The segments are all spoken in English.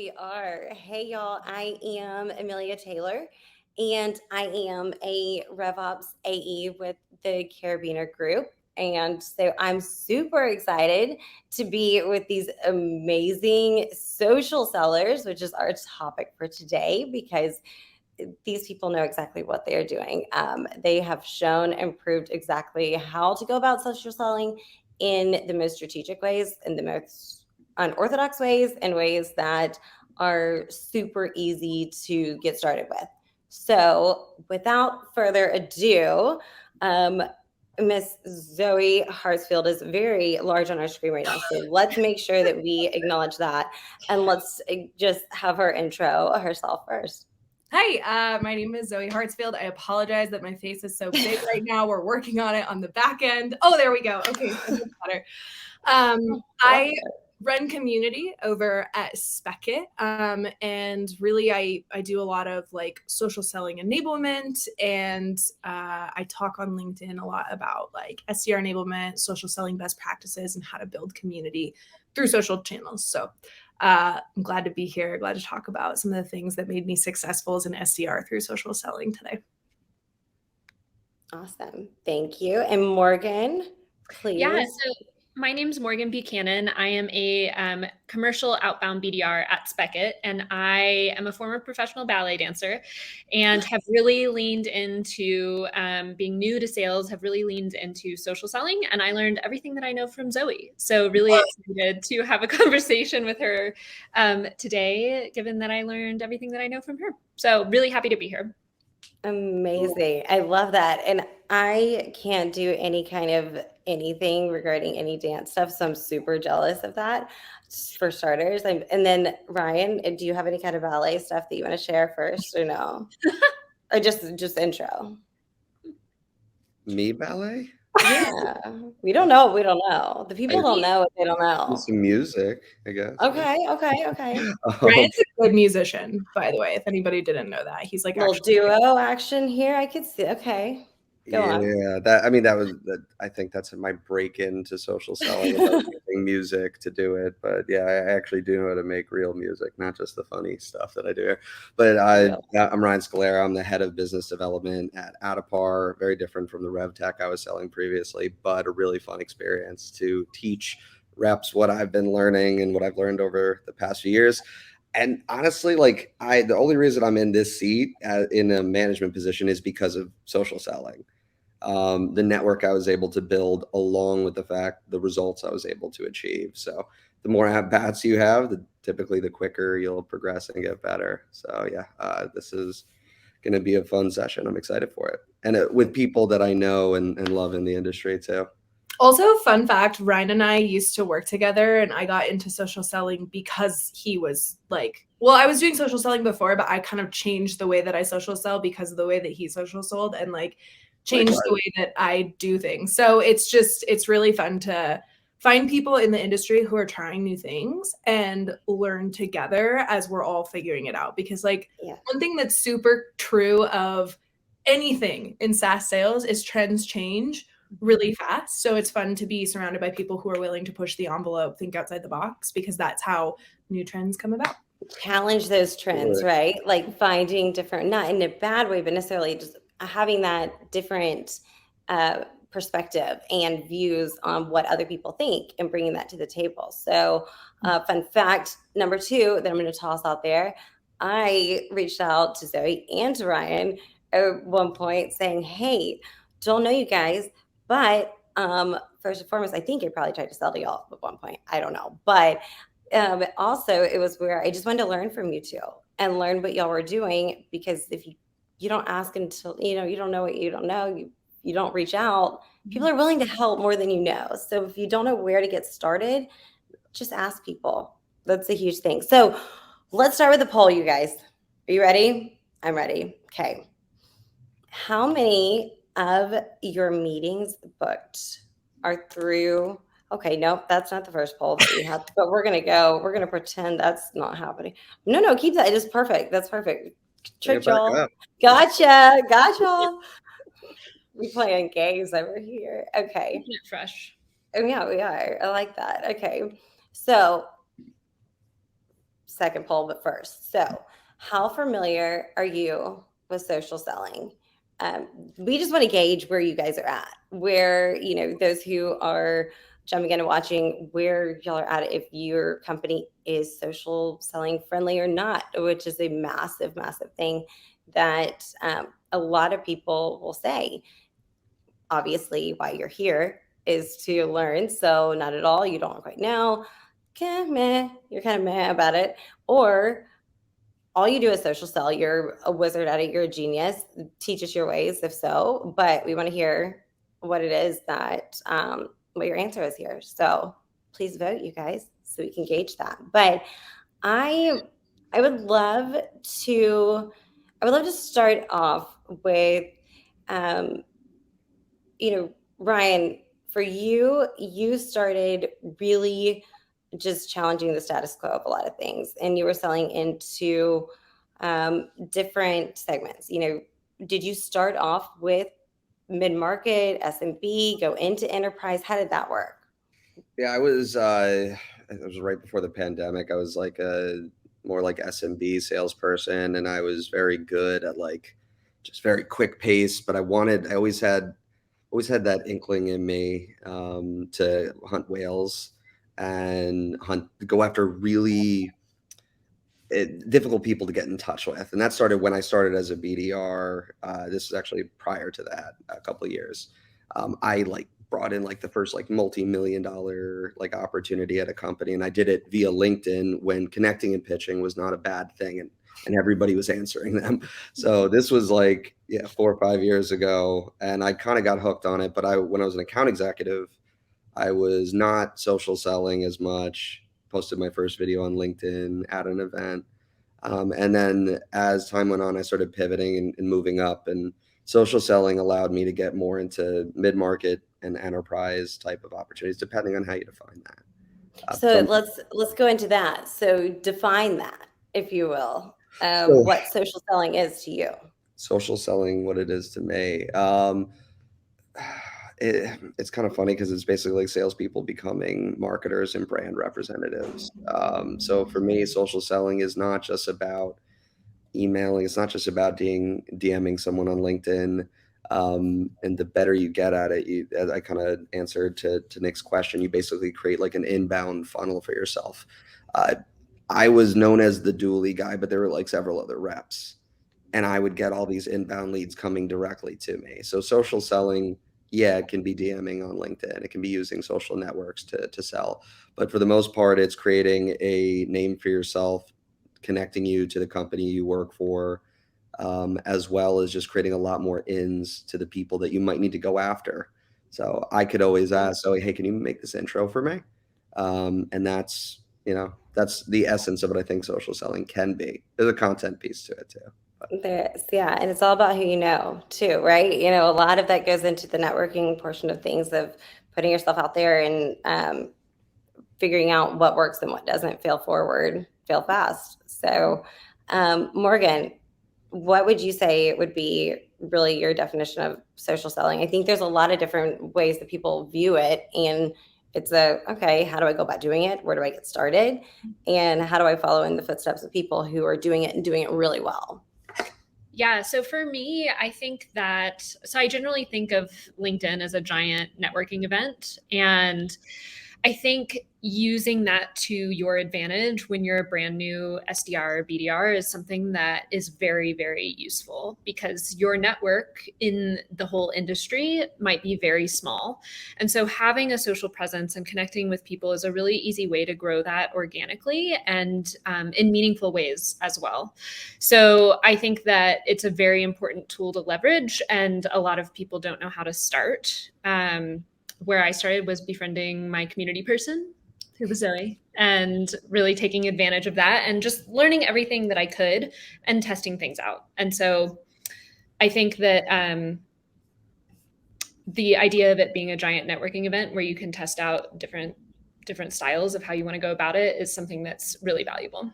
we are. Hey, y'all. I am Amelia Taylor, and I am a RevOps AE with the Carabiner Group. And so I'm super excited to be with these amazing social sellers, which is our topic for today, because these people know exactly what they are doing. They have shown and proved exactly how to go about social selling in the most strategic ways, in the most unorthodox ways, and ways that are super easy to get started with. So, without further ado, Miss Zoe Hartsfield is very large on our screen right now. So let's make sure that we acknowledge that, and let's just have her intro herself first. Hi, my name is Zoe Hartsfield. I apologize that my face is so big right now. We're working on it on the back end. Oh, there we go. Okay, so much better. I run community over at Speckit, and really I do a lot of like social selling enablement, and I talk on LinkedIn a lot about like SDR enablement, social selling best practices, and how to build community through social channels. So I'm glad to be here, glad to talk about some of the things that made me successful as an SDR through social selling today. Awesome. Thank you. And Morgan, please. Yeah, so my name's Morgan Buchanan. I am a commercial outbound BDR at Speckit, and I am a former professional ballet dancer and have really leaned into being new to sales, have really leaned into social selling, and I learned everything that I know from Zoe. So really excited to have a conversation with her today, given that I learned everything that I know from her. So really happy to be here. Amazing. I love that. And I can't do any kind of anything regarding any dance stuff. So I'm super jealous of that, just for starters. And then Ryan, do you have any kind of ballet stuff that you want to share first or no? Or just intro? Me ballet? Yeah. We don't know what we don't know. The people don't know what they don't know. Some music, I guess. Okay. Ryan's a good musician, by the way, if anybody didn't know that. He's like Little duo action here. I could see. Okay. Go on. I think that's my break into social selling, about using music to do it. But yeah, I actually do know how to make real music, not just the funny stuff that I do here. But I'm Ryan Scalera. I'm the head of business development at Adapar. Very different from the RevTech I was selling previously, but a really fun experience to teach reps what I've been learning and what I've learned over the past few years. And honestly, the only reason I'm in this seat in a management position is because of social selling. The network I was able to build, along with the results I was able to achieve. So the more at-bats you have, typically the quicker you'll progress and get better. So yeah, this is going to be a fun session. I'm excited for it. And with people that I know and love in the industry too. Also, fun fact, Ryan and I used to work together, and I got into social selling because he was like, well, I was doing social selling before, but I kind of changed the way that I social sell because of the way that he social sold, and like changed the way that I do things. So it's really fun to find people in the industry who are trying new things and learn together as we're all figuring it out. Because one thing that's super true of anything in SaaS sales is trends change really fast. So it's fun to be surrounded by people who are willing to push the envelope, think outside the box, because that's how new trends come about. Challenge those trends, right? Like finding different, not in a bad way, but necessarily just having that different perspective and views on what other people think and bringing that to the table. So fun fact number 2 that I'm going to toss out there, I reached out to Zoe and to Ryan at one point saying, hey, don't know you guys, but first and foremost, I think I probably tried to sell to y'all at one point. I don't know. But also, it was where I just wanted to learn from you two and learn what y'all were doing, because if you don't ask until, you don't know what you don't know, you don't reach out, people are willing to help more than you know. So if you don't know where to get started, just ask people. That's a huge thing. So let's start with the poll, you guys. Are you ready? I'm ready. Okay. How many of your meetings booked are through... Okay, nope, that's not the first poll that we have, but we're going to pretend that's not happening. No, keep that. It is perfect. That's perfect. Trick y'all. Gotcha. We playing games over here. Okay. Fresh. Oh, yeah, we are. I like that. Okay. So second poll, but first. So, how familiar are you with social selling? We just want to gauge where you guys are at, where, those who are jumping in and watching, where y'all are at, if your company is social selling friendly or not, which is a massive, massive thing that a lot of people will say. Obviously, why you're here is to learn. So, not at all, you don't quite know. Meh, you're kind of meh about it. Or all you do is social sell. You're a wizard at it. You're a genius. Teach us your ways, if so. But we want to hear what it is that what your answer is here. So please vote, you guys, so we can gauge that. But I would love to start off with Ryan. For you, you started really just challenging the status quo of a lot of things, and you were selling into different segments. Did you start off with mid-market, SMB, go into enterprise? How did that work? Yeah, it was right before the pandemic. I was like more like SMB salesperson, and I was very good at like just very quick pace, but I always had that inkling in me to hunt whales and go after really difficult people to get in touch with. And that started when I started as a BDR. This is actually prior to that, a couple of years. I like brought in like the first like multi-million-dollar like opportunity at a company, and I did it via LinkedIn when connecting and pitching was not a bad thing, and everybody was answering them. So this was like 4 or 5 years ago, and I kind of got hooked on it. But when I was an account executive, I was not social selling as much. Posted my first video on LinkedIn at an event. And then as time went on, I started pivoting and moving up, and social selling allowed me to get more into mid-market and enterprise type of opportunities, depending on how you define that. So let's go into that. So define that, if you will, what social selling is to you. Social selling, what it is to me. It's kind of funny because it's basically like salespeople becoming marketers and brand representatives. So for me, social selling is not just about emailing. It's not just about DMing someone on LinkedIn. And the better you get at it, as I kind of answered to Nick's question, you basically create like an inbound funnel for yourself. I was known as the Dulany guy, but there were like several other reps, and I would get all these inbound leads coming directly to me. So social selling, it can be DMing on LinkedIn. It can be using social networks to sell. But for the most part, it's creating a name for yourself, connecting you to the company you work for, as well as just creating a lot more ins to the people that you might need to go after. So I could always ask, hey, can you make this intro for me? And that's the essence of what I think social selling can be. There's a content piece to it too. And it's all about who you know too, right? A lot of that goes into the networking portion of things, of putting yourself out there and figuring out what works and what doesn't. Fail forward, fail fast. So Morgan, what would you say would be really your definition of social selling? I think there's a lot of different ways that people view it, and it's okay, how do I go about doing it? Where do I get started? And how do I follow in the footsteps of people who are doing it and doing it really well? Yeah, so for me, I think I generally think of LinkedIn as a giant networking event. And I think using that to your advantage when you're a brand new SDR or BDR is something that is very, very useful, because your network in the whole industry might be very small. And so having a social presence and connecting with people is a really easy way to grow that organically and in meaningful ways as well. So I think that it's a very important tool to leverage, and a lot of people don't know how to start. Where I started was befriending my community person, who was Zoe, and really taking advantage of that and just learning everything that I could and testing things out. And so I think that the idea of it being a giant networking event where you can test out different styles of how you want to go about it is something that's really valuable.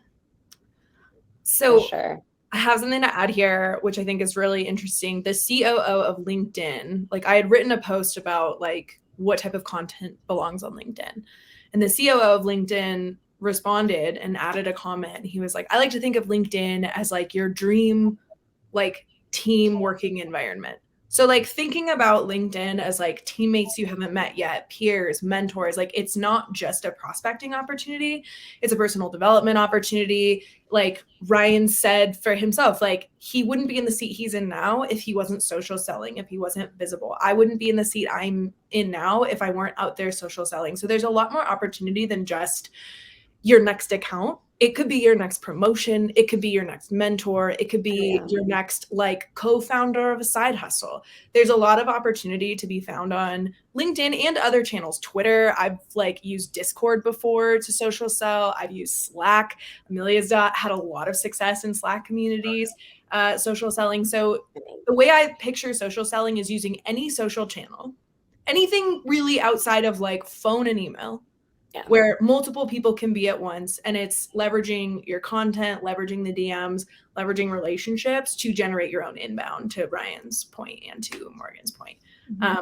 So sure. I have something to add here, which I think is really interesting. The COO of LinkedIn, like I had written a post about like what type of content belongs on LinkedIn. And the COO of LinkedIn responded and added a comment. He was like, I like to think of LinkedIn as like your dream, like team working environment. So like thinking about LinkedIn as like teammates you haven't met yet, peers, mentors, like it's not just a prospecting opportunity, it's a personal development opportunity. Like Ryan said for himself, like he wouldn't be in the seat he's in now if he wasn't social selling, if he wasn't visible. I wouldn't be in the seat I'm in now if I weren't out there social selling. So there's a lot more opportunity than just your next account. It could be your next promotion. It could be your next mentor. It could be your next like co-founder of a side hustle. There's a lot of opportunity to be found on LinkedIn and other channels. Twitter, I've like used Discord before to social sell. I've used Slack. Amelia's had a lot of success in Slack communities, social selling. So the way I picture social selling is using any social channel, anything really outside of like phone and email, where multiple people can be at once, and it's leveraging your content, leveraging the DMs, leveraging relationships to generate your own inbound, to Ryan's point and to Morgan's point.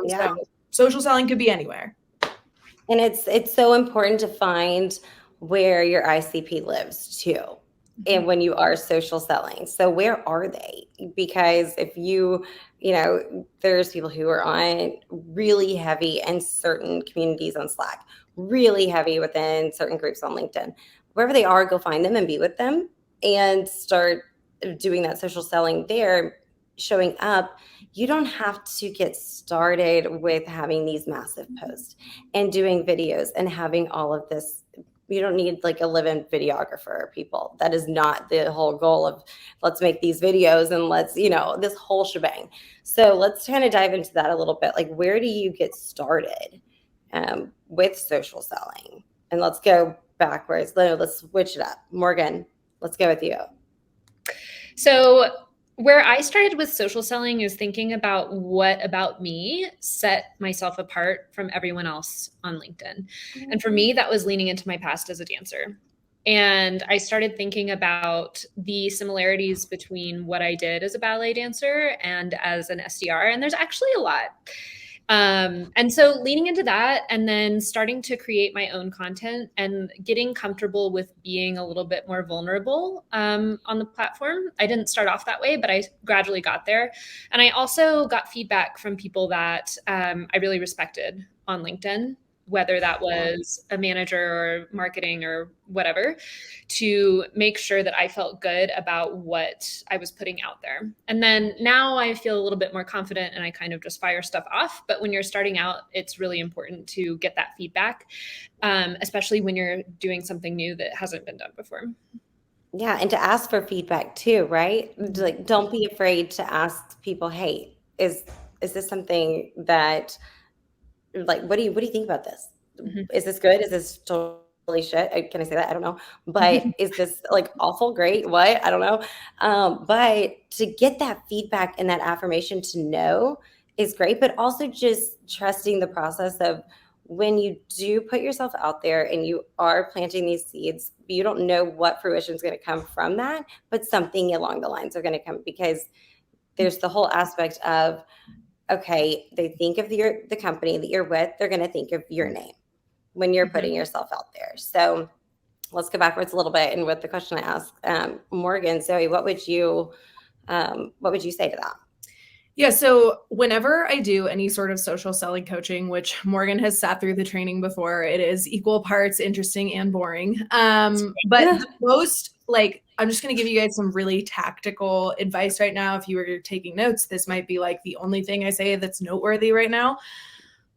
So social selling could be anywhere. And it's so important to find where your ICP lives too. And when you are social selling. So where are they? Because if you know, there's people who are on really heavy in certain communities on Slack, really heavy within certain groups on LinkedIn. Wherever they are, go find them and be with them and start doing that social selling there, showing up. You don't have to get started with having these massive posts and doing videos and having all of this. You don't need like a live-in videographer, people. That is not the whole goal of let's make these videos and let's, this whole shebang. So let's kind of dive into that a little bit. Like, where do you get started with social selling? And let's go backwards. Let's switch it up. Morgan, let's go with you. So where I started with social selling is thinking about what about me set myself apart from everyone else on LinkedIn. And for me, that was leaning into my past as a dancer. And I started thinking about the similarities between what I did as a ballet dancer and as an SDR. And there's actually a lot. And so leaning into that and then starting to create my own content and getting comfortable with being a little bit more vulnerable on the platform. I didn't start off that way, but I gradually got there. And I also got feedback from people that I really respected on LinkedIn, whether that was a manager or marketing or whatever, to make sure that I felt good about what I was putting out there. And then now I feel a little bit more confident and I kind of just fire stuff off. But when you're starting out, it's really important to get that feedback, especially when you're doing something new that hasn't been done before. Yeah, and to ask for feedback too, right? Like, don't be afraid to ask people, hey, is this something that, like, what do you think about this? Is this good? Is this totally shit? Can I say that? I don't know. But is this like awful? Great? What? I don't know. But to get that feedback and that affirmation to know is great, but also just trusting the process of when you do put yourself out there and you are planting these seeds, you don't know what fruition is going to come from that, but something along the lines are going to come, because there's the whole aspect of, okay, they think of the company that you're with, they're going to think of your name when you're putting yourself out there. So let's go backwards a little bit. And with the question I asked Morgan, Zoe, what would you say to that? Yeah. So whenever I do any sort of social selling coaching, which Morgan has sat through the training before, it is equal parts interesting and boring. But most, like, I'm just going to give you guys some really tactical advice right now. If you were taking notes, this might be like the only thing I say that's noteworthy right now.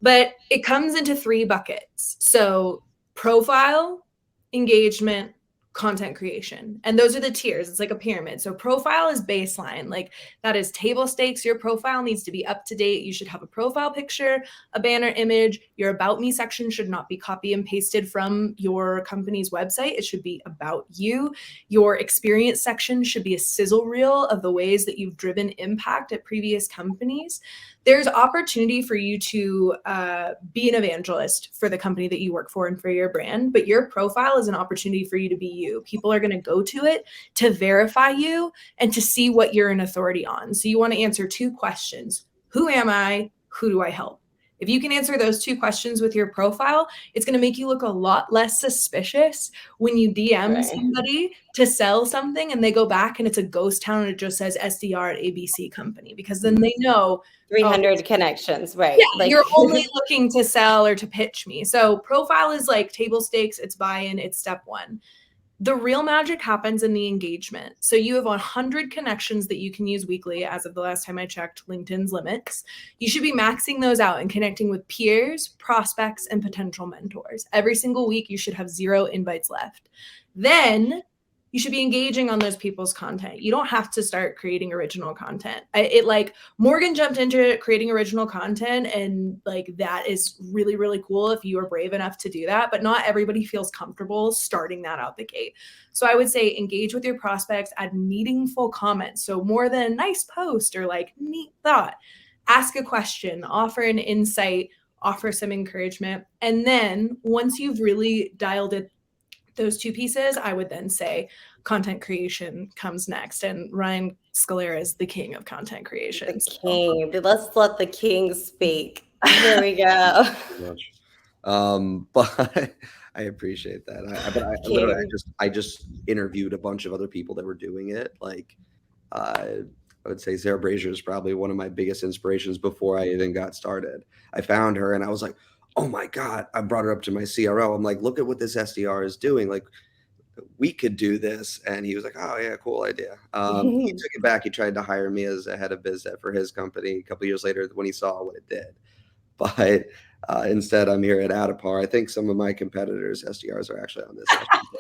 But it comes into 3 buckets. So profile, engagement, content creation. And those are the tiers. It's like a pyramid. So profile is baseline. Like, that is table stakes. Your profile needs to be up to date. You should have a profile picture, a banner image. Your about me section should not be copy and pasted from your company's website. It should be about you. Your experience section should be a sizzle reel of the ways that you've driven impact at previous companies. There's opportunity for you to be an evangelist for the company that you work for and for your brand, but your profile is an opportunity for you to be you. People are going to go to it to verify you and to see what you're an authority on. So you want to answer 2 questions. Who am I? Who do I help? If you can answer those 2 questions with your profile, it's going to make you look a lot less suspicious when you DM somebody to sell something and they go back and it's a ghost town and it just says SDR at ABC company, because then they know 300 connections, right? Yeah, like, you're only looking to sell or to pitch me. So profile is like table stakes, it's buy-in, it's step 1. The real magic happens in the engagement. So you have 100 connections that you can use weekly. As of the last time I checked LinkedIn's limits, you should be maxing those out and connecting with peers, prospects, and potential mentors. Every single week, you should have 0 invites left. Then you should be engaging on those people's content. You don't have to start creating original content. Morgan jumped into creating original content, and like that is really, really cool if you are brave enough to do that, but not everybody feels comfortable starting that out the gate. So I would say engage with your prospects, add meaningful comments. So more than a nice post or like neat thought, ask a question, offer an insight, offer some encouragement. And then once you've really dialed it, those 2 pieces, I would then say content creation comes next. And Ryan Scalera is the king of content creation. The king. Let's let the king speak. Here we go. But I appreciate that. I just interviewed a bunch of other people that were doing it. Like, I would say Sarah Brazier is probably one of my biggest inspirations before I even got started. I found her and I was like, oh my God, I brought her up to my CRO. I'm like, look at what this SDR is doing. Like, we could do this. And he was like, oh yeah, cool idea. He took it back. He tried to hire me as a head of biz dev for his company a couple of years later when he saw what it did. But instead, I'm here at Adipar. I think some of my competitors, SDRs, are actually on this.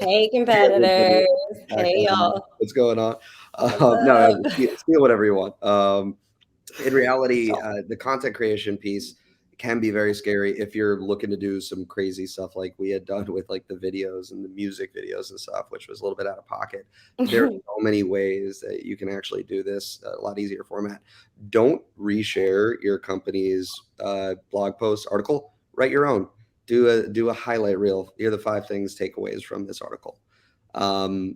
Hey, competitors. Hey, y'all. What's going on? No, steal whatever you want. In reality, the content creation piece can be very scary if you're looking to do some crazy stuff like we had done with like the videos and the music videos and stuff, which was a little bit out of pocket. There are so many ways that you can actually do this, a lot easier format. Don't reshare your company's blog post article. Write your own. Do a highlight reel. Here are the 5 things takeaways from this article.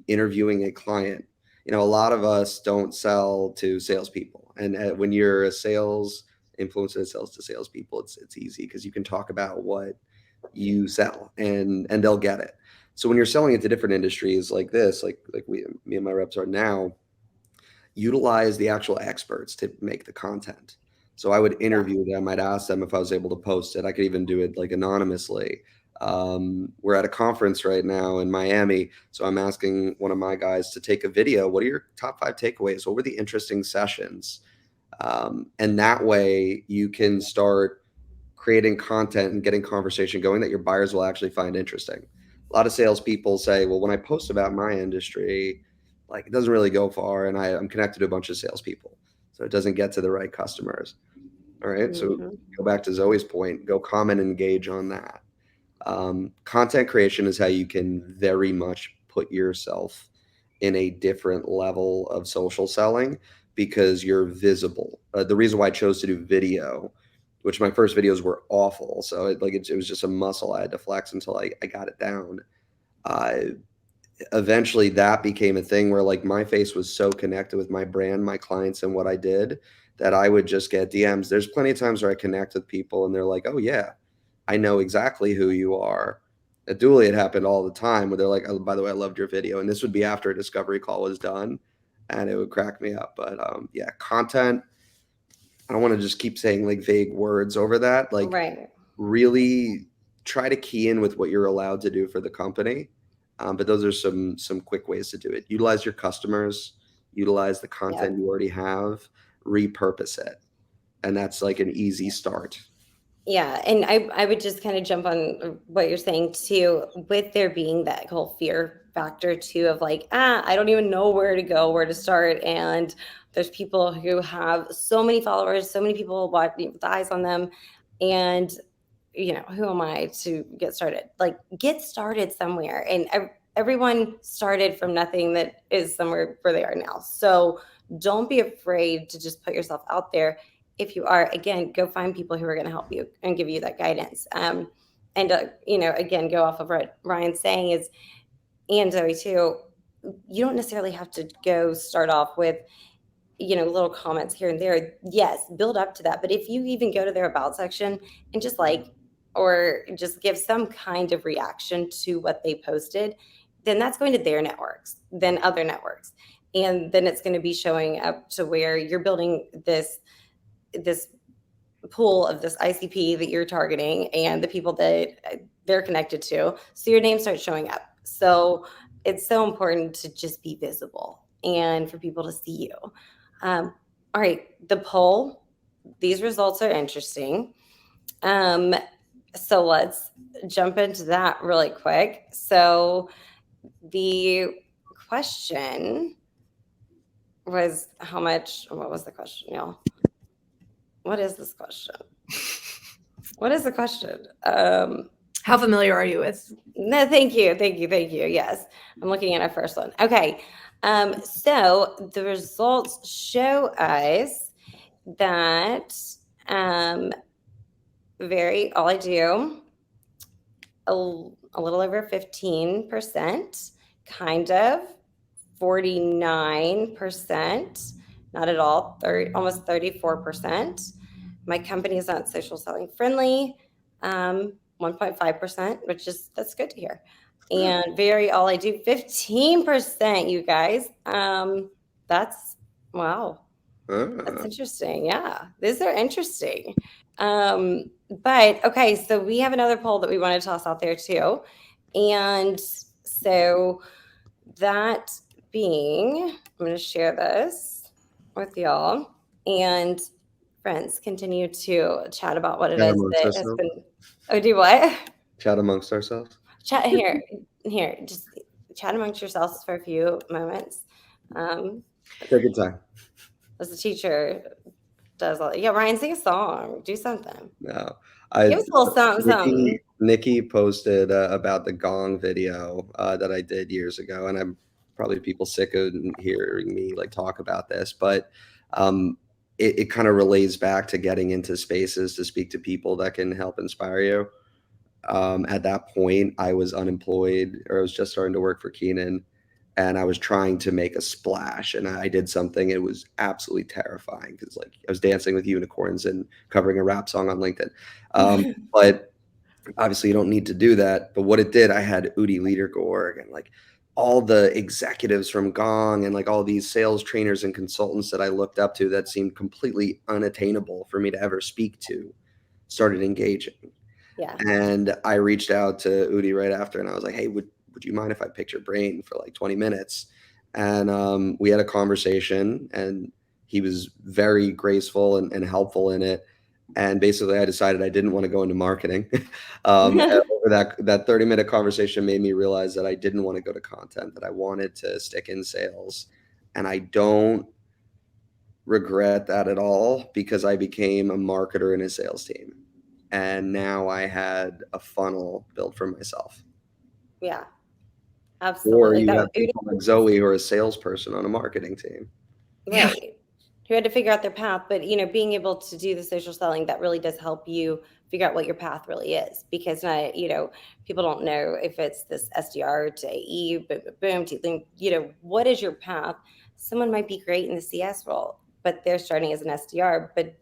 Interviewing a client. You know, a lot of us don't sell to salespeople, and when you're a sales influencer that sells to salespeople, it's easy because you can talk about what you sell and they'll get it. So when you're selling it to different industries like this, like me and my reps are now, utilize the actual experts to make the content. So I would interview them. I'd ask them if I was able to post it. I could even do it like anonymously. We're at a conference right now in Miami. So I'm asking one of my guys to take a video. What are your top 5 takeaways? What were the interesting sessions? And that way you can start creating content and getting conversation going that your buyers will actually find interesting. A lot of salespeople say, well, when I post about my industry, like it doesn't really go far, and I'm connected to a bunch of salespeople, so it doesn't get to the right customers. All right. So go back to Zoe's point, go comment and engage on that. Content creation is how you can very much put yourself in a different level of social selling because you're visible. The reason why I chose to do video, which my first videos were awful, so it was just a muscle I had to flex until I got it down. Eventually that became a thing where like my face was so connected with my brand, my clients, and what I did that I would just get DMs. There's plenty of times where I connect with people and they're like, oh yeah, I know exactly who you are. At Dulany, it happened all the time where they're like, oh, by the way, I loved your video. And this would be after a discovery call was done, and it would crack me up. But yeah, content, I don't want to just keep saying like vague words over that. Like really try to key in with what you're allowed to do for the company. But those are some quick ways to do it. Utilize your customers, utilize the content you already have, repurpose it. And that's like an easy start. Yeah. And I would just kind of jump on what you're saying too, with there being that whole fear factor too of like, I don't even know where to go, where to start. And there's people who have so many followers, so many people with eyes on them. And, you know, who am I to get started? Like, get started somewhere. And everyone started from nothing that is somewhere where they are now. So don't be afraid to just put yourself out there. If you are, again, go find people who are going to help you and give you that guidance. You know, again, go off of what Ryan's saying is, and Zoe too, you don't necessarily have to go start off with little comments here and there, yes, build up to that. But if you even go to their about section and just like, or just give some kind of reaction to what they posted, then that's going to their networks, then other networks. And then it's going to be showing up to where you're building this pool of this ICP that you're targeting and the people that they're connected to. So your name starts showing up. So it's so important to just be visible and for people to see you. All right, the poll, these results are interesting. So let's jump into that really quick. So the question was what was the question, y'all? What is this question? What is the question? How familiar are you with? No, thank you. Yes, I'm looking at our first one. Okay. So the results show us that all I do a little over 15%, kind of 49%, not at all, almost 34%. My company is not social selling friendly, 1.5%, that's good to hear. And all I do 15%, you guys. That's wow. That's interesting. Yeah, these are interesting. But okay, so we have another poll that we want to toss out there too. And so that being, I'm going to share this with y'all, and friends continue to chat about what it is that has been. Oh, do what? Chat amongst ourselves. Chat here, just chat amongst yourselves for a few moments. Take your time. As the teacher does, Ryan, sing a song, do something. No, give us a little something. Nikki posted about the gong video that I did years ago, and I'm probably people sick of hearing me like talk about this, but it kind of relays back to getting into spaces to speak to people that can help inspire you. At that point, I was unemployed, or I was just starting to work for Keenan, and I was trying to make a splash, and I did something. It was absolutely terrifying because like I was dancing with unicorns and covering a rap song on LinkedIn. But obviously you don't need to do that. But what it did, I had Udi Ledergorg and like all the executives from Gong and like all these sales trainers and consultants that I looked up to that seemed completely unattainable for me to ever speak to, started engaging. Yeah. And I reached out to Udi right after, and I was like, hey, would you mind if I picked your brain for like 20 minutes? And we had a conversation, and he was very graceful and helpful in it. And basically I decided I didn't want to go into marketing. That 30-minute conversation made me realize that I didn't want to go to content, that I wanted to stick in sales. And I don't regret that at all, because I became a marketer in a sales team. And now I had a funnel built for myself. Yeah, absolutely. Or you have people like Zoe who are a salesperson on a marketing team. Right. Who had to figure out their path. But, being able to do the social selling, that really does help you figure out what your path really is. Because, people don't know if it's this SDR to AE, boom, to what is your path? Someone might be great in the CS role, but they're starting as an SDR. But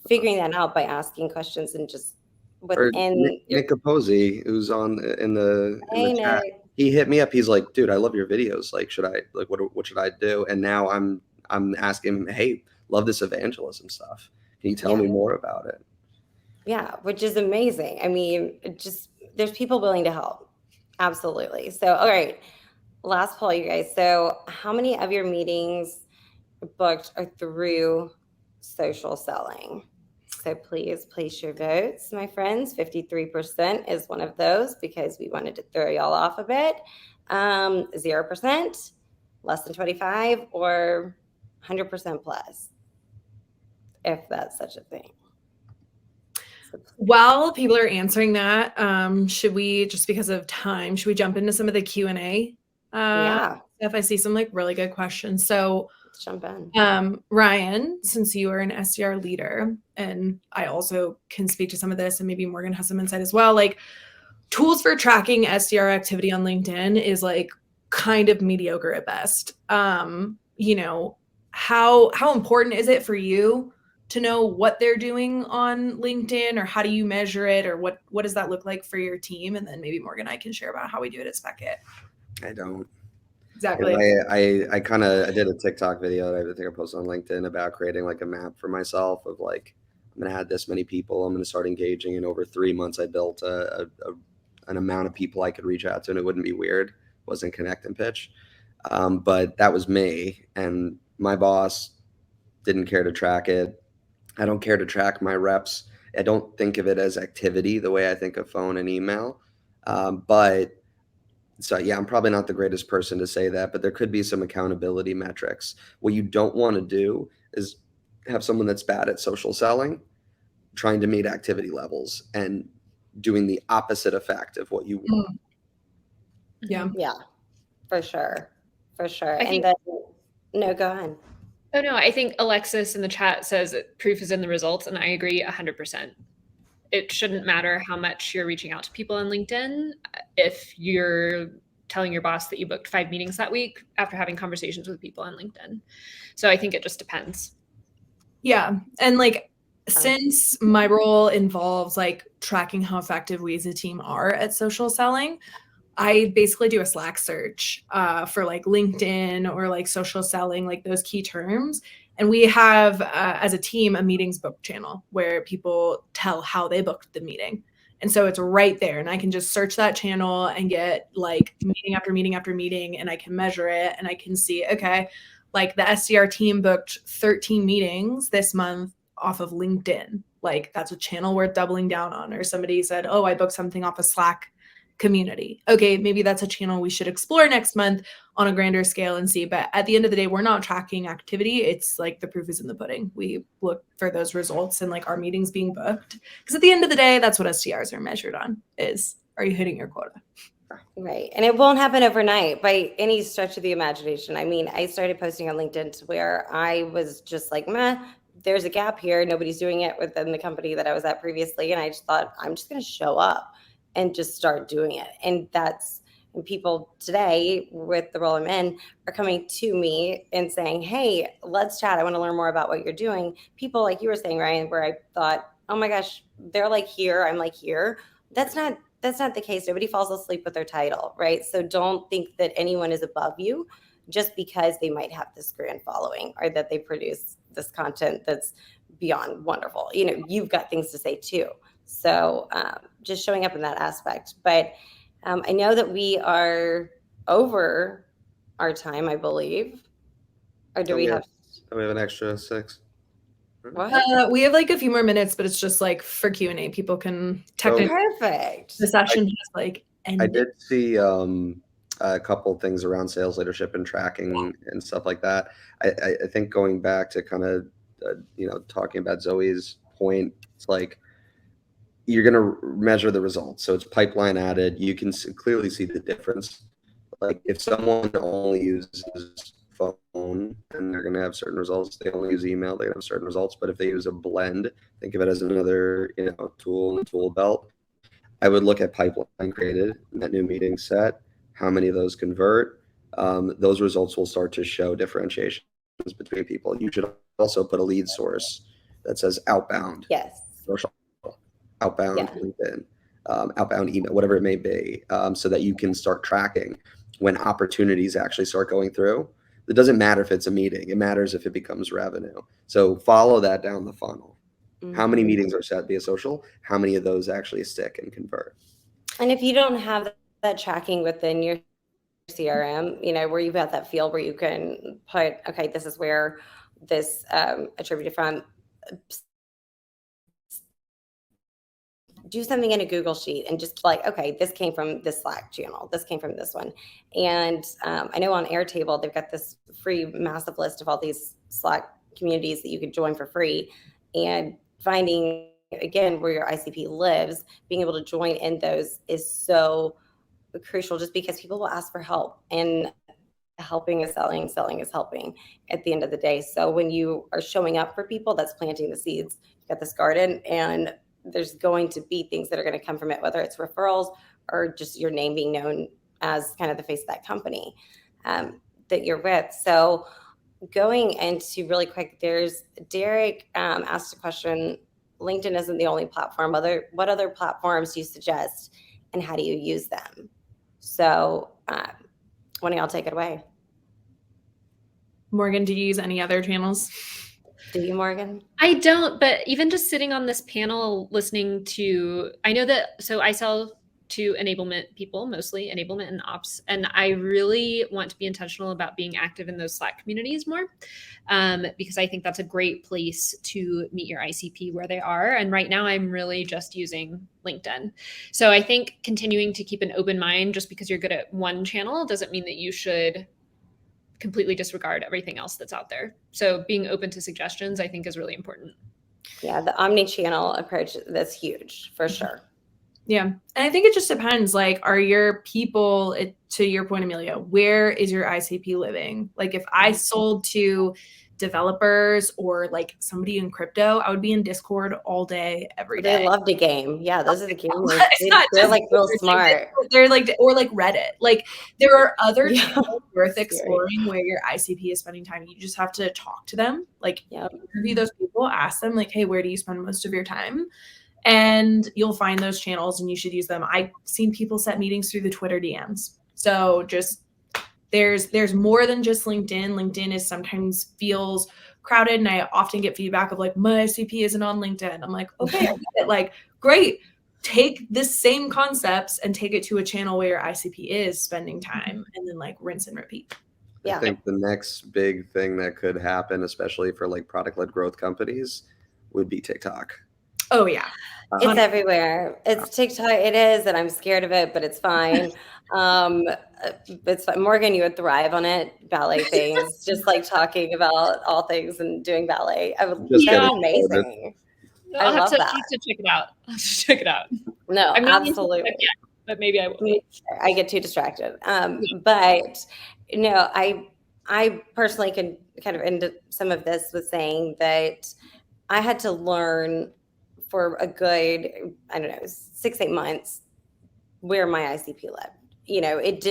figuring that out by asking questions and just within Nick Capozzi, who's in the chat, he hit me up. He's like, dude, I love your videos. Like, what should I do? And now I'm asking him, hey, love this evangelism stuff. Can you tell me more about it? Yeah, which is amazing. I mean, there's people willing to help. Absolutely. So, all right, last poll, you guys. So how many of your meetings booked are through social selling? So please place your votes, my friends. 53% is one of those, because we wanted to throw y'all off a bit. 0%, less than 25, or 100% plus, if that's such a thing. While people are answering that, should we, just because of time, should we jump into some of the Q&A? If I see some like really good questions. So let's jump in. Ryan, since you are an SDR leader, and I also can speak to some of this, and maybe Morgan has some insight as well, like tools for tracking SDR activity on LinkedIn is like kind of mediocre at best. how important is it for you to know what they're doing on LinkedIn, or how do you measure it, or what does that look like for your team? And then maybe Morgan and I can share about how we do it at Speckit. I don't. Exactly. I did a TikTok video that I think I posted on LinkedIn about creating like a map for myself of like, I'm going to add this many people. I'm going to start engaging. And over 3 months, I built an amount of people I could reach out to, and it wouldn't be weird. It wasn't connect and pitch. But that was me, and my boss didn't care to track it. I don't care to track my reps. I don't think of it as activity the way I think of phone and email. But so yeah, I'm probably not the greatest person to say that, but there could be some accountability metrics. What you don't want to do is have someone that's bad at social selling trying to meet activity levels and doing the opposite effect of what you want. Yeah. Yeah, for sure. For sure. I think- And then, no, go ahead. Oh no, I think Alexis in the chat says that proof is in the results, and I agree 100%. It shouldn't matter how much you're reaching out to people on LinkedIn if you're telling your boss that you booked 5 meetings that week after having conversations with people on LinkedIn. So I think it just depends. Yeah. And like, since my role involves like tracking how effective we as a team are at social selling, I basically do a Slack search for like LinkedIn or like social selling, like those key terms. And we have, as a team, a meetings book channel where people tell how they booked the meeting. And so it's right there. And I can just search that channel and get like meeting after meeting after meeting, and I can measure it and I can see, okay, like the SDR team booked 13 meetings this month off of LinkedIn. Like that's a channel worth doubling down on. Or somebody said, oh, I booked something off a Slack community. Okay, maybe that's a channel we should explore next month on a grander scale and see. But at the end of the day, we're not tracking activity. It's like the proof is in the pudding. We look for those results and like our meetings being booked. Because at the end of the day, that's what SDRs are measured on is, are you hitting your quota? Right. And it won't happen overnight by any stretch of the imagination. I mean, I started posting on LinkedIn to where I was just like, meh, there's a gap here. Nobody's doing it within the company that I was at previously. And I just thought, I'm just going to show up and just start doing it. And that's, and people today with the role I'm in are coming to me and saying, hey, let's chat. I want to learn more about what you're doing. People like you were saying, Ryan, where I thought, oh my gosh, they're like here, I'm like here. That's not the case. Nobody falls asleep with their title, right? So don't think that anyone is above you just because they might have this grand following or that they produce this content that's beyond wonderful. You know, you've got things to say too. So just showing up in that aspect. But I know that we are over our time, I believe. Or do we have an extra 6? What? We have like a few more minutes, but it's just like for Q&A. People can technically. Perfect. The session has like ended. I did see a couple things around sales leadership and tracking and stuff like that. I think going back to kind of talking about Zoe's point, it's like you're going to measure the results. So it's pipeline added. You can clearly see the difference. Like if someone only uses phone, then they're going to have certain results. They only use email, they're going to have certain results. But if they use a blend, think of it as another tool in the tool belt. I would look at pipeline created in that new meeting set. How many of those convert? Those results will start to show differentiations between people. You should also put a lead source that says outbound. Yes. Social, outbound LinkedIn, outbound email, whatever it may be, so that you can start tracking when opportunities actually start going through. It doesn't matter if it's a meeting. It matters if it becomes revenue. So follow that down the funnel. Mm-hmm. How many meetings are set via social? How many of those actually stick and convert? And if you don't have that tracking within your CRM, where you've got that field where you can put, okay, this is where this attributed from, do something in a Google sheet and just like, okay, this came from this Slack channel. This came from this one. And I know on Airtable, they've got this free massive list of all these Slack communities that you could join for free. And finding, again, where your ICP lives, being able to join in those is so crucial just because people will ask for help. And helping is selling, selling is helping at the end of the day. So when you are showing up for people, that's planting the seeds. You've got this garden and there's going to be things that are going to come from it, whether it's referrals or just your name being known as kind of the face of that company that you're with. So going into really quick, there's Derek asked a question. LinkedIn isn't the only platform. What other platforms do you suggest, and how do you use them? So, why don't y'all take it away? Morgan, do you use any other channels? Do you, Morgan? I don't, but even just sitting on this panel listening to, I know that, so I sell to enablement people, mostly enablement and ops, and I really want to be intentional about being active in those Slack communities more, because I think that's a great place to meet your ICP where they are. And right now I'm really just using LinkedIn. So I think continuing to keep an open mind, just because you're good at one channel doesn't mean that you should completely disregard everything else that's out there. So being open to suggestions, I think, is really important. Yeah, the omni-channel approach, that's huge for sure. Yeah. And I think it just depends. Like, are your people, to your point, Amelia, where is your ICP living? Like, if I sold to developers or like somebody in crypto, I would be in Discord all day, every day. They love to game. Yeah, those are the gamers. It's They're like real smart. They're like, or like Reddit. Like, there are other Yeah. channels worth Scary. exploring where your ICP is spending time. You just have to talk to them, like Yep. interview those people, ask them like, hey, where do you spend most of your time? And you'll find those channels and you should use them. I've seen people set meetings through the Twitter DMs. So just there's more than just LinkedIn. LinkedIn is sometimes feels crowded, and I often get feedback of like, my ICP isn't on LinkedIn. I'm like, okay, I get it. Like, great. Take this same concepts and take it to a channel where your ICP is spending time, and then like rinse and repeat. Yeah. I think the next big thing that could happen, especially for like product-led growth companies, would be TikTok. Oh yeah. It's everywhere. It's TikTok. It is, and I'm scared of it, but it's fine. It's fine. Morgan, you would thrive on it. Ballet things, just like talking about all things and doing ballet. I would. Just That's getting amazing. I'll have love to that. check it out. I'll have to check it out. No, I'm not used to absolutely. it yet, but maybe I will. I get too distracted. But no, I personally can kind of end some of this with saying that I had to learn for a good, I don't know, 6-8 months where my ICP lived. You know, it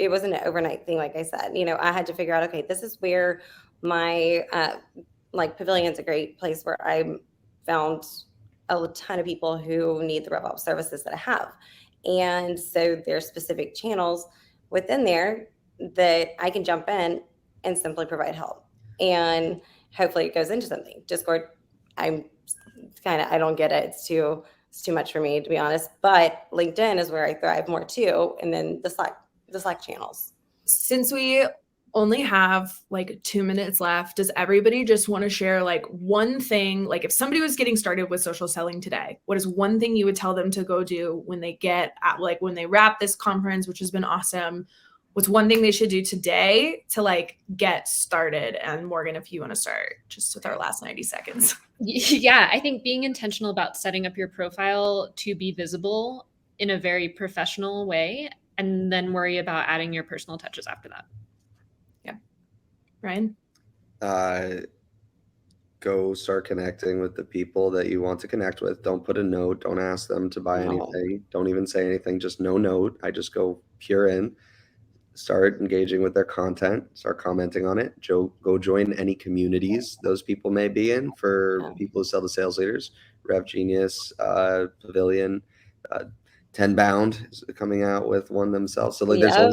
wasn't an overnight thing, like I said. You know, I had to figure out, okay, this is where my like Pavilion's a great place where I found a ton of people who need the RevOps services that I have. And so there's specific channels within there that I can jump in and simply provide help. And hopefully it goes into something. Discord, I don't get it. It's too much for me, to be honest. But LinkedIn is where I thrive more too. And then the Slack channels. Since we only have like 2 minutes left, does everybody just want to share like one thing? Like, if somebody was getting started with social selling today, what is one thing you would tell them to go do when they when they wrap this conference, which has been awesome? What's one thing they should do today to like get started? And Morgan, if you want to start just with our last 90 seconds. Yeah, I think being intentional about setting up your profile to be visible in a very professional way, and then worry about adding your personal touches after that. Yeah. Ryan? Go start connecting with the people that you want to connect with. Don't put a note. Don't ask them to buy No. anything. Don't even say anything. Just no note. I just go pure in. Start engaging with their content. Start commenting on it. Go join any communities those people may be in for people who sell to sales leaders. Rev Genius, Pavilion, Tenbound is coming out with one themselves. So like, there's a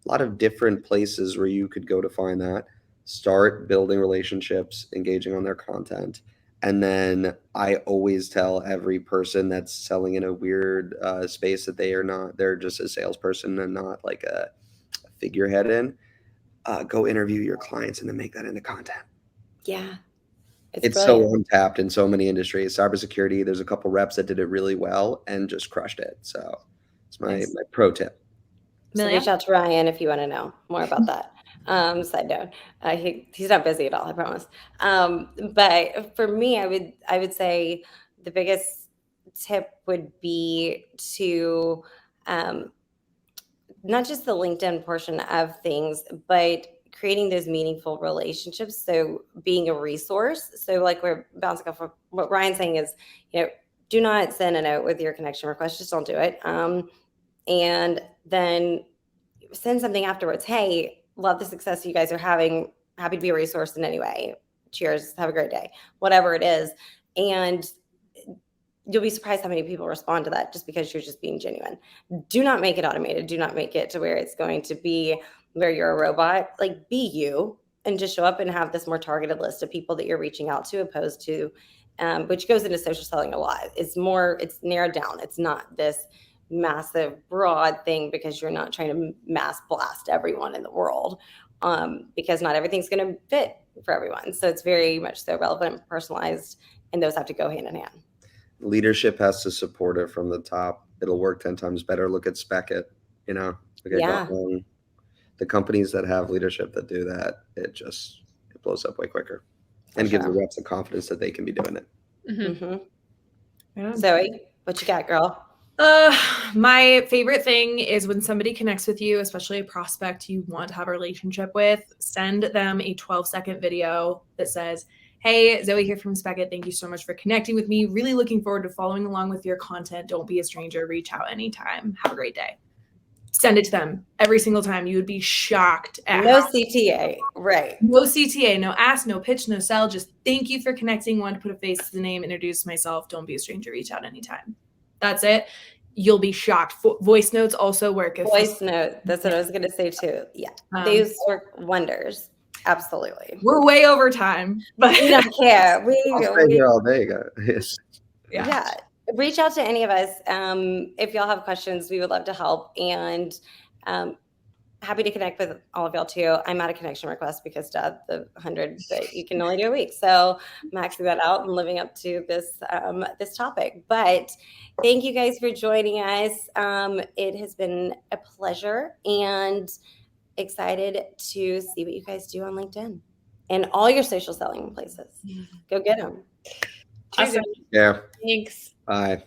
lot of different places where you could go to find that. Start building relationships, engaging on their content. And then I always tell every person that's selling in a weird space that they're just a salesperson and not like a figurehead in. Go interview your clients and then make that into content. Yeah. It's so untapped in so many industries. Cybersecurity, there's a couple reps that did it really well and just crushed it. So it's my pro tip. So reach out to Ryan if you want to know more about that. Side note, he's not busy at all, I promise. But for me, I would say the biggest tip would be to not just the LinkedIn portion of things, but creating those meaningful relationships. So being a resource. So like we're bouncing off of what Ryan's saying is, do not send a note with your connection request. Just don't do it. And then send something afterwards. Hey, love the success you guys are having. happy to be a resource in any way. Cheers. Have a great day. Whatever it is. And you'll be surprised how many people respond to that just because you're just being genuine. Do not make it automated. Do not make it to where it's going to be where you're a robot. Like, be you and just show up and have this more targeted list of people that you're reaching out to, opposed to, which goes into social selling a lot. It's narrowed down. It's not this massive, broad thing, because you're not trying to mass blast everyone in the world, because not everything's going to fit for everyone. So it's very much so relevant and personalized, and those have to go hand in hand. Leadership has to support it from the top. It'll work 10 times better. Look at Speckit, Look at the companies that have leadership that do that. It blows up way quicker and gives the reps the confidence that they can be doing it. Mm-hmm. Yeah. Zoe, what you got, girl? My favorite thing is when somebody connects with you, especially a prospect you want to have a relationship with, send them a 12-second video that says, "Hey, Zoe here from Speckit. Thank you so much for connecting with me. Really looking forward to following along with your content. Don't be a stranger. Reach out anytime. Have a great day." Send it to them every single time. You would be shocked at No CTA, right? No CTA, no ask, no pitch, no sell. Just thank you for connecting. Want to put a face to the name, introduce myself. Don't be a stranger. Reach out anytime. That's it. You'll be shocked. Voice notes also work. Voice note. That's what I was going to say too. Yeah, these work wonders. Absolutely. We're way over time, but we don't care. I'll stay here all day, guys. Yeah. Reach out to any of us. If y'all have questions, we would love to help, and happy to connect with all of y'all too. I'm at a connection request because the 100 that you can only do a week. So maxing that out and living up to this topic. But thank you guys for joining us. It has been a pleasure, and excited to see what you guys do on LinkedIn and all your social selling places. Go get them. Awesome. Yeah. Thanks. Bye.